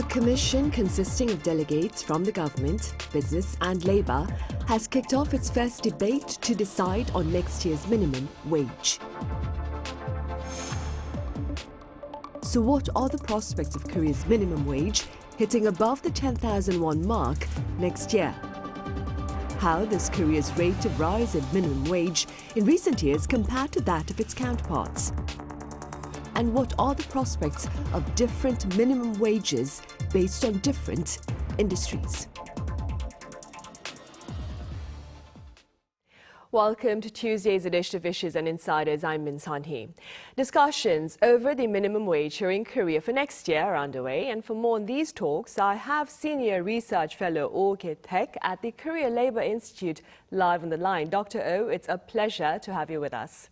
commission consisting of delegates from the government, business and labour has kicked off its first debate to decide on next year's minimum wage. So what are the prospects of Korea's minimum wage hitting above the 10,000 won mark next year? How does Korea's rate of rise in minimum wage in recent years compare to that of its counterparts? And what are the prospects of different minimum wages based on different industries? Welcome to Tuesday's edition of Issues and Insiders. I'm Min Sunhee. Discussions over the minimum wage here in Korea for next year are underway. And for more on these talks, I have Senior Research Fellow Oh Kyetaik at the Korea Labour Institute live on the line. Dr. Oh, it's a pleasure to have you with us.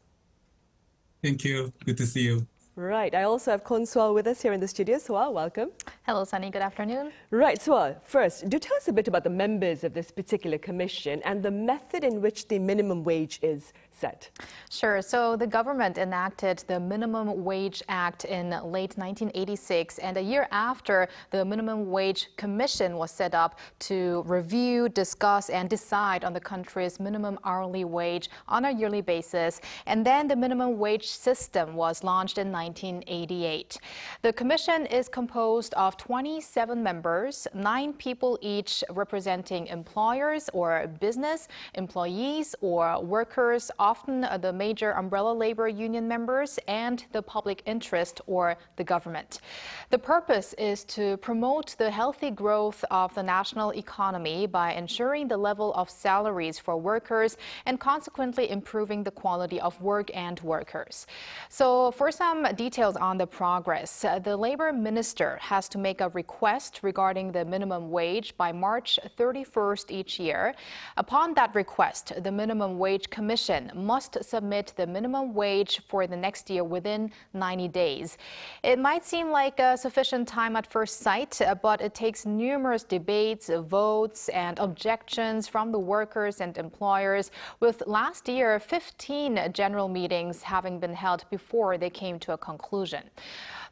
Thank you. Good to see you. Right. I also have Kwon Soa with us here in the studio. Soa, welcome. Hello, Sunny. Good afternoon. Right. Soa, first, do tell us a bit about the members of this particular commission and the method in which the minimum wage is set. Sure. So the government enacted the Minimum Wage Act in late 1986, and a year after, the Minimum Wage Commission was set up to review, discuss, and decide on the country's minimum hourly wage on a yearly basis. And then the minimum wage system was launched in 1988. The commission is composed of 27 members, 9 people each representing employers or business, employees or workers, often the major umbrella labor union members, and the public interest or the government. The purpose is to promote the healthy growth of the national economy by ensuring the level of salaries for workers and consequently improving the quality of work and workers. So for some details on the progress, the labor minister has to make a request regarding the minimum wage by March 31st each year. Upon that request, the Minimum Wage Commission must submit the minimum wage for the next year within 90 days. It might seem like a sufficient time at first sight, but it takes numerous debates, votes, and objections from the workers and employers, with last year 15 general meetings having been held before they came to a conclusion.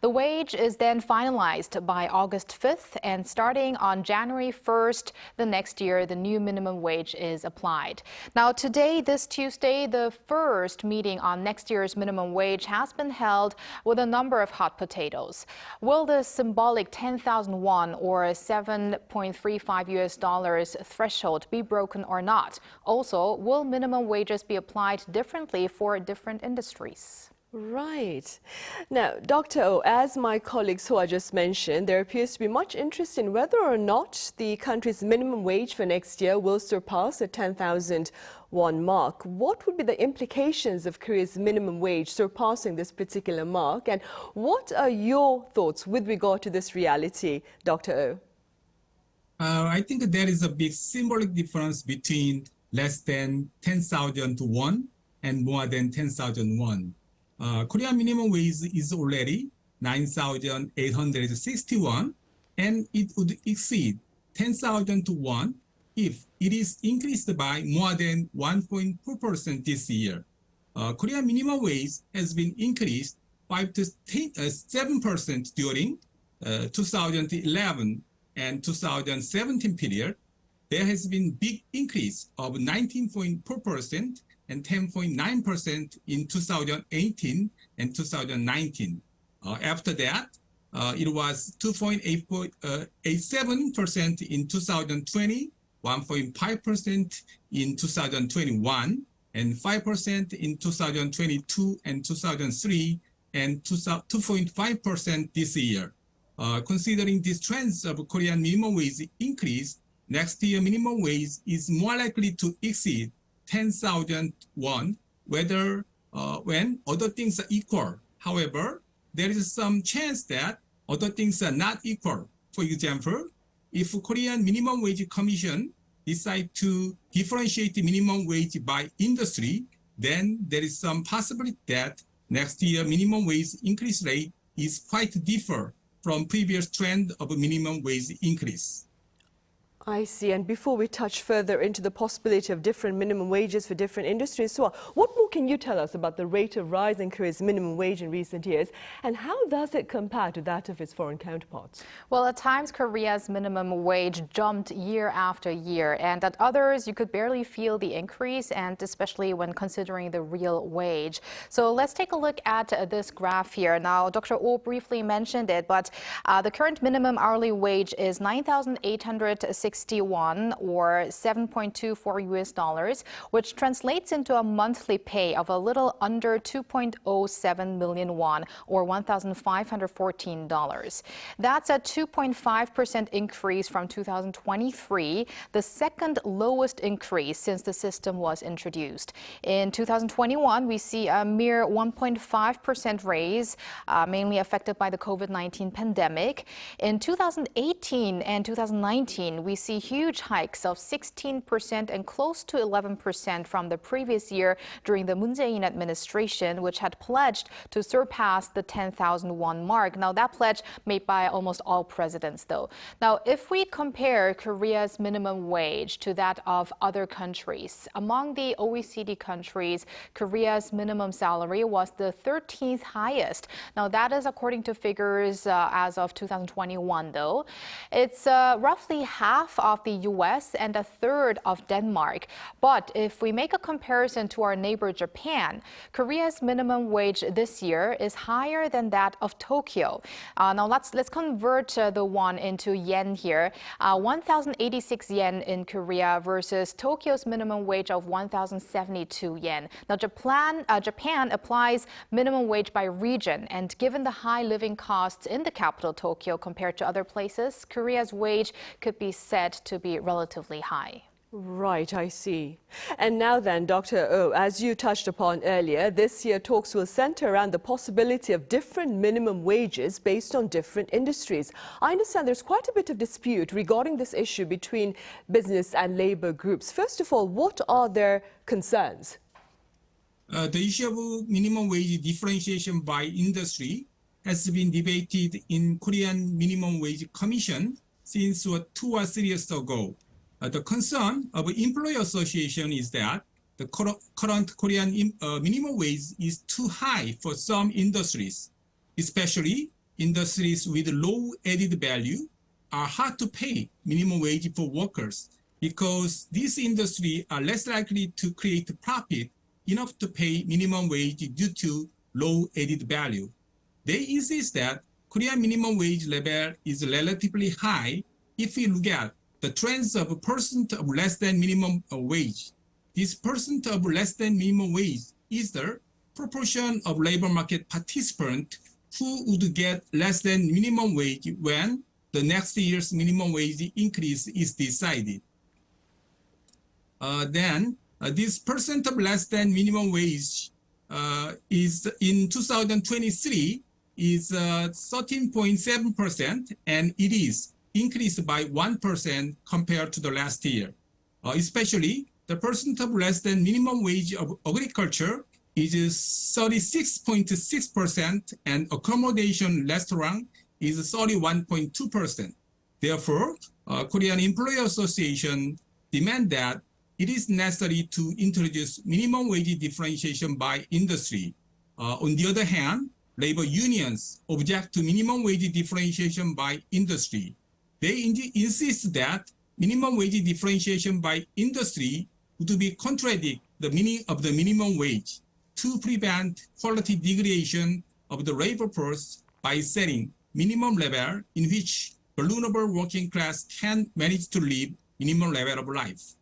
The wage is then finalized by August 5th, and starting on January 1st, the next year, the new minimum wage is applied. Now, today, this Tuesday, the first meeting on next year's minimum wage has been held with a number of hot potatoes. Will the symbolic 10,000 won or $7.35 US threshold be broken or not? Also, will minimum wages be applied differently for different industries? Right. Now, Dr. O, as my colleague Soa just mentioned, there appears to be much interest in whether or not the country's minimum wage for next year will surpass the 10,000 won mark. What would be the implications of Korea's minimum wage surpassing this particular mark? And what are your thoughts with regard to this reality, Dr. O? I think there is a big symbolic difference between less than 10,000 won and more than 10,000 won. Korean minimum wage is already 9,861, and it would exceed 10,000 won if it is increased by more than 1.4% this year. Korean minimum wage has been increased 5 to 7% during 2011 and 2017 period. There has been big increase of 19.4% and 10.9% in 2018 and 2019. After that, it was 2.87% in 2020, 1.5% in 2021, and 5% in 2022 and 2003, and 2.5% this year. Considering these trends of Korean minimum wage increase, next year minimum wage is more likely to exceed 10,000 won, whether when other things are equal. However, there is some chance that other things are not equal. For example, if Korean Minimum Wage Commission decide to differentiate the minimum wage by industry, then there is some possibility that next year minimum wage increase rate is quite different from previous trend of a minimum wage increase. I see. And before we touch further into the possibility of different minimum wages for different industries, so what more can you tell us about the rate of rise in Korea's minimum wage in recent years, and how does it compare to that of its foreign counterparts? Well, at times Korea's minimum wage jumped year after year, and at others you could barely feel the increase, and especially when considering the real wage. So let's take a look at this graph here. Now, Dr. Oh briefly mentioned it, but the current minimum hourly wage is 9,861 or 7.24 US dollars, which translates into a monthly pay of a little under 2.07 million won or $1,514. That's a 2.5% increase from 2023, the second lowest increase since the system was introduced. In 2021, we see a mere 1.5% raise, mainly affected by the COVID-19 pandemic. In 2018 and 2019, we see huge hikes of 16% and close to 11% from the previous year during the Moon Jae-in administration, which had pledged to surpass the 10,000 won mark. Now, that pledge made by almost all presidents, though. Now, if we compare Korea's minimum wage to that of other countries, among the OECD countries, Korea's minimum salary was the 13th highest. Now, that is according to figures as of 2021, though. It's roughly half of the US and a third of Denmark. But if we make a comparison to our neighbor Japan, Korea's minimum wage this year is higher than that of Tokyo. Now let's convert the won into yen here. 1,086 yen in Korea versus Tokyo's minimum wage of 1,072 yen. Now Japan applies minimum wage by region, and given the high living costs in the capital Tokyo compared to other places, Korea's wage could be said to be relatively high. Right, I see. And now then, Dr. Oh, as you touched upon earlier, this year talks will center around the possibility of different minimum wages based on different industries. I understand there's quite a bit of dispute regarding this issue between business and labor groups. First of all, what are their concerns? The issue of minimum wage differentiation by industry has been debated in Korean Minimum Wage Commission since 2 or 3 years ago. The concern of employer association is that the current Korean minimum wage is too high for some industries, especially industries with low added value are hard to pay minimum wage for workers because these industries are less likely to create profit enough to pay minimum wage due to low added value. They insist that Korean minimum wage level is relatively high if we look at the trends of percent of less than minimum wage. This percent of less than minimum wage is the proportion of labor market participants who would get less than minimum wage when the next year's minimum wage increase is decided. This percent of less than minimum wage is in 2023 is 13.7%, and it is increased by 1% compared to the last year. Especially the percent of less than minimum wage of agriculture is 36.6%, and accommodation restaurant is 31.2%. Therefore, Korean Employer Association demand that it is necessary to introduce minimum wage differentiation by industry. On the other hand, labor unions object to minimum wage differentiation by industry. They insist that minimum wage differentiation by industry would be contradict the meaning of the minimum wage to prevent quality degradation of the labor force by setting minimum level in which vulnerable working class can manage to live minimum level of life.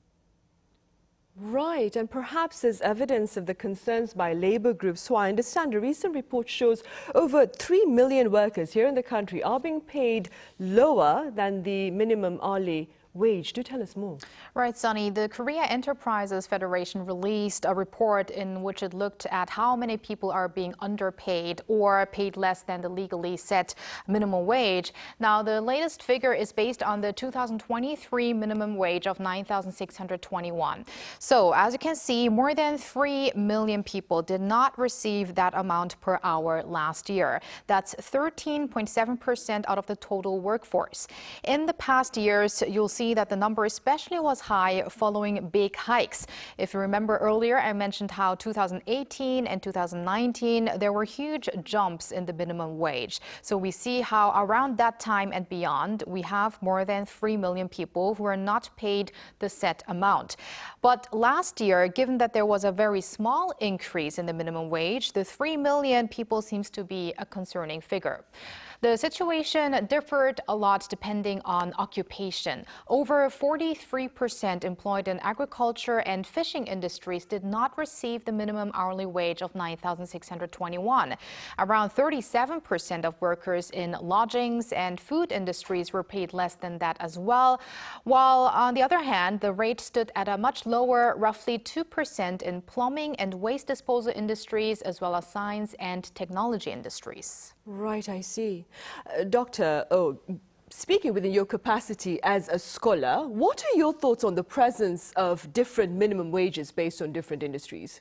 Right, and perhaps as evidence of the concerns by labor groups, so I understand a recent report shows over 3 million workers here in the country are being paid lower than the minimum hourly wage. Do tell us more. Right, Sunny. The Korea Enterprises Federation released a report in which it looked at how many people are being underpaid or paid less than the legally set minimum wage. Now, the latest figure is based on the 2023 minimum wage of 9,621. So, as you can see, more than 3 million people did not receive that amount per hour last year. That's 13.7% out of the total workforce. In the past years, you'll see see that the number especially was high following big hikes. If you remember earlier, I mentioned how 2018 and 2019, there were huge jumps in the minimum wage. So we see how around that time and beyond, we have more than 3 million people who are not paid the set amount. But last year, given that there was a very small increase in the minimum wage, the 3 million people seems to be a concerning figure. The situation differed a lot depending on occupation. Over 43% employed in agriculture and fishing industries did not receive the minimum hourly wage of 9,621. Around 37% of workers in lodgings and food industries were paid less than that as well. While on the other hand, the rate stood at a much lower, roughly 2% in plumbing and waste disposal industries, as well as science and technology industries. Right, I see. Dr. Oh, speaking within your capacity as a scholar, what are your thoughts on the presence of different minimum wages based on different industries?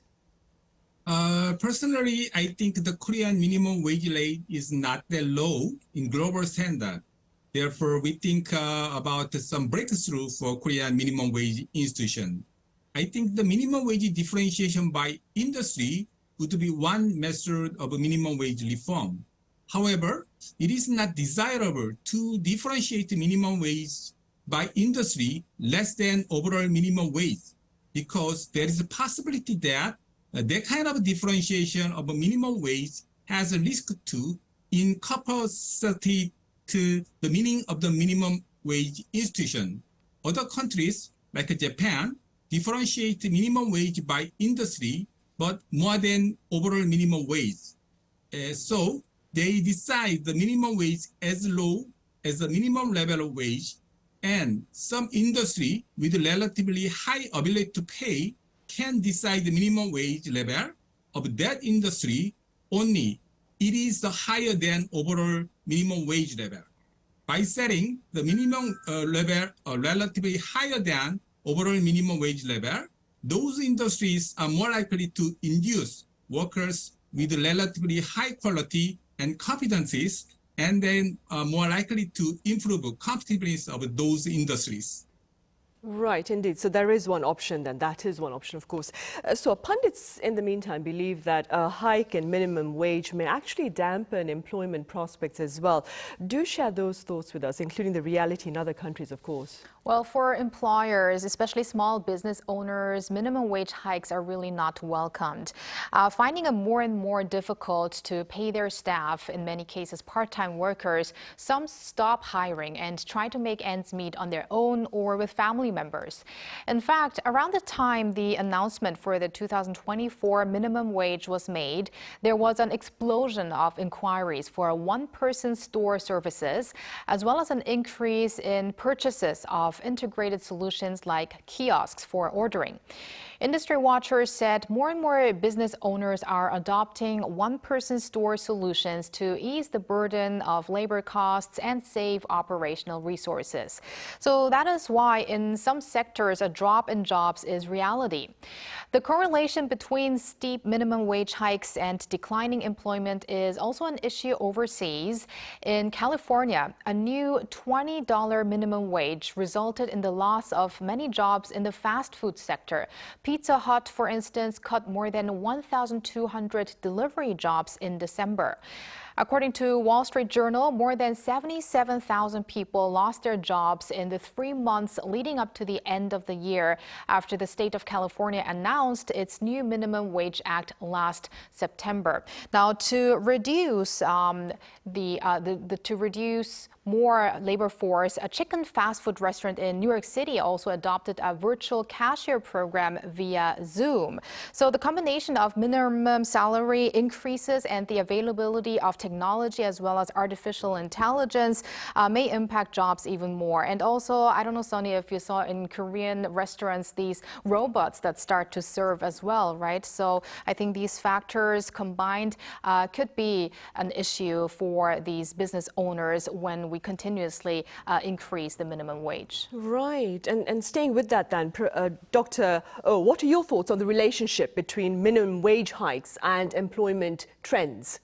Personally, I think the Korean minimum wage rate is not that low in global standard. Therefore, we think about some breakthrough for Korean minimum wage institution. I think the minimum wage differentiation by industry would be one method of a minimum wage reform. However, it is not desirable to differentiate minimum wage by industry less than overall minimum wage, because there is a possibility that that kind of differentiation of a minimum wage has a risk to incapacitate the meaning of the minimum wage institution. Other countries, like Japan, differentiate minimum wage by industry, but more than overall minimum wage. So they decide the minimum wage as low as the minimum level of wage, and some industry with relatively high ability to pay can decide the minimum wage level of that industry only. It is the higher than overall minimum wage level. By setting the minimum level relatively higher than overall minimum wage level, those industries are more likely to induce workers with relatively high quality and competencies, and then more likely to improve competitiveness of those industries. Right, indeed. So there is one option then. That is one option, of course. So pundits, in the meantime, believe that a hike in minimum wage may actually dampen employment prospects as well. Do share those thoughts with us, including the reality in other countries, of course. Well, for employers, especially small business owners, minimum wage hikes are really not welcomed. Finding it more and more difficult to pay their staff, in many cases part-time workers, some stop hiring and try to make ends meet on their own or with family members. In fact, around the time the announcement for the 2024 minimum wage was made, there was an explosion of inquiries for one-person store services, as well as an increase in purchases of integrated solutions like kiosks for ordering. Industry watchers said more and more business owners are adopting one-person store solutions to ease the burden of labor costs and save operational resources. So that is why in some sectors a drop in jobs is reality. The correlation between steep minimum wage hikes and declining employment is also an issue overseas. In California, a new $20 minimum wage resulted in the loss of many jobs in the fast food sector. Pizza Hut, for instance, cut more than 1,200 delivery jobs in December. According to Wall Street Journal, more than 77,000 people lost their jobs in the 3 months leading up to the end of the year after the state of California announced its new minimum wage act last September. Now, to reduce more labor force, a chicken fast food restaurant in New York City also adopted a virtual cashier program via Zoom. So the combination of minimum salary increases and the availability of technology as well as artificial intelligence may impact jobs even more. And also, I don't know, Sunny, if you saw in Korean restaurants these robots that start to serve as well, right? So I think these factors combined could be an issue for these business owners when we continuously increase the minimum wage. Right. And staying with that then, Dr. Oh, what are your thoughts on the relationship between minimum wage hikes and employment trends?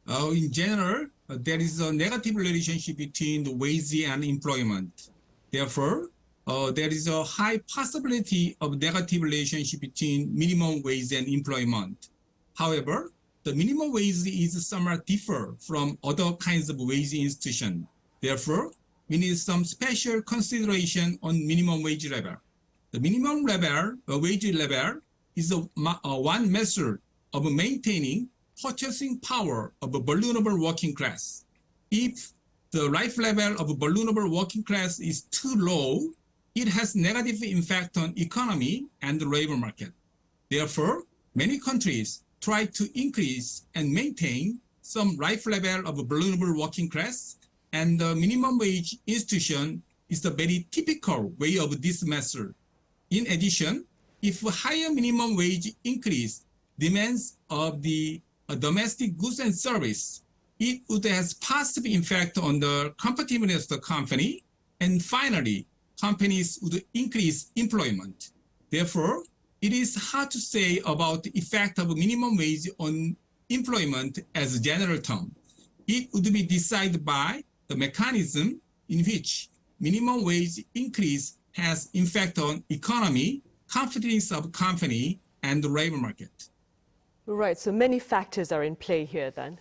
In general, there is a negative relationship between the wage and employment. Therefore, there is a high possibility of negative relationship between minimum wage and employment. However, the minimum wage is somewhat different from other kinds of wage institution. Therefore, we need some special consideration on minimum wage level. The minimum level, wage level, is one measure of maintaining purchasing power of a vulnerable working class. If the life level of a vulnerable working class is too low, it has negative impact on economy and the labor market. Therefore, many countries try to increase and maintain some life level of a vulnerable working class, and the minimum wage institution is the very typical way of this measure. In addition, if higher minimum wage increase demands of the domestic goods and service, it would have positive effect on the competitiveness of the company, and finally, companies would increase employment. Therefore, it is hard to say about the effect of minimum wage on employment as a general term. It would be decided by the mechanism in which minimum wage increase has impact on economy, competitiveness of company, and the labor market. Right, so many factors are in play here then.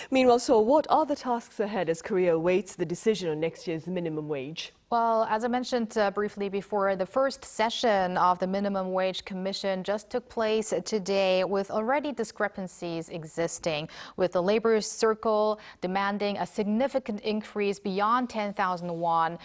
Meanwhile, so what are the tasks ahead as Korea awaits the decision on next year's minimum wage? Well, as I mentioned briefly before, the first session of the Minimum Wage Commission just took place today with already discrepancies existing, with the labor circle demanding a significant increase beyond 10,000 won,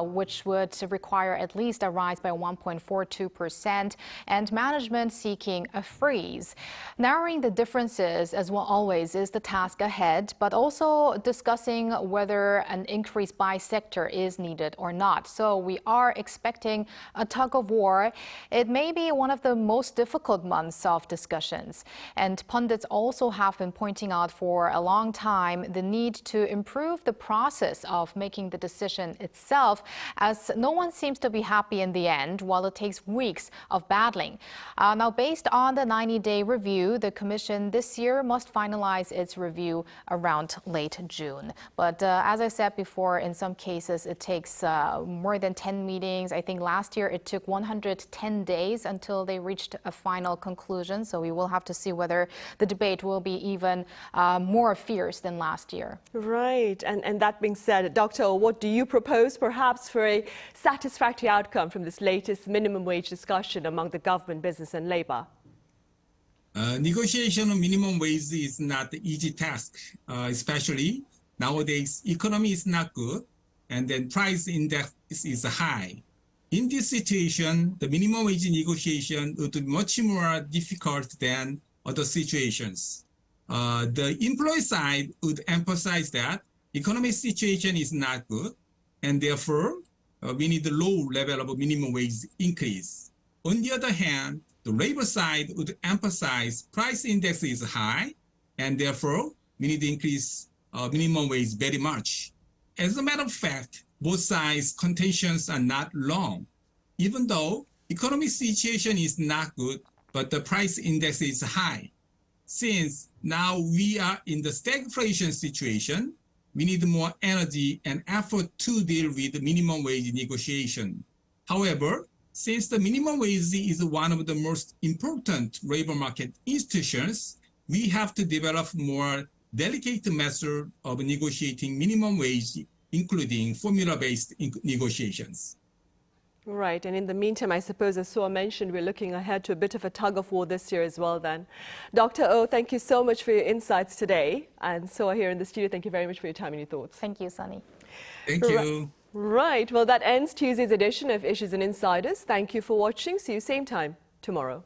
which would require at least a rise by 1.42%, and management seeking a freeze. Narrowing the differences, as well always, is the task ahead, but also discussing whether an increase by sector is needed or not. So we are expecting a tug of war. It may be one of the most difficult months of discussions. And pundits also have been pointing out for a long time the need to improve the process of making the decision itself, as no one seems to be happy in the end, while it takes weeks of battling. Now, based on the 90-day review, the Commission this year must finalize its review around late June. But as I said before, in some cases it takes more than 10 meetings. I think last year it took 110 days until they reached a final conclusion. So we will have to see whether the debate will be even more fierce than last year. Right. And that being said, Dr. Oh, what do you propose perhaps for a satisfactory outcome from this latest minimum wage discussion among the government, business and labor? Negotiation of minimum wage is not an easy task, especially nowadays economy is not good, and then price index is high. In this situation, the minimum wage negotiation would be much more difficult than other situations. The employee side would emphasize that economic situation is not good, and therefore we need a low level of minimum wage increase. On the other hand, the labor side would emphasize price index is high, and therefore we need to increase minimum wage very much. As a matter of fact, both sides' contentions are not long. Even though economic situation is not good, but the price index is high. Since now we are in the stagflation situation, we need more energy and effort to deal with the minimum wage negotiation. However, since the minimum wage is one of the most important labor market institutions, we have to develop more delicate method of negotiating minimum wage, including formula-based negotiations. Right, and in the meantime, I suppose, as Soa mentioned, we're looking ahead to a bit of a tug of war this year as well then. Dr. Oh, thank you so much for your insights today. And Soa here in the studio, thank you very much for your time and your thoughts. Thank you, Sunny. Thank you. Right, well, that ends Tuesday's edition of Issues and Insiders. Thank you for watching. See you same time tomorrow.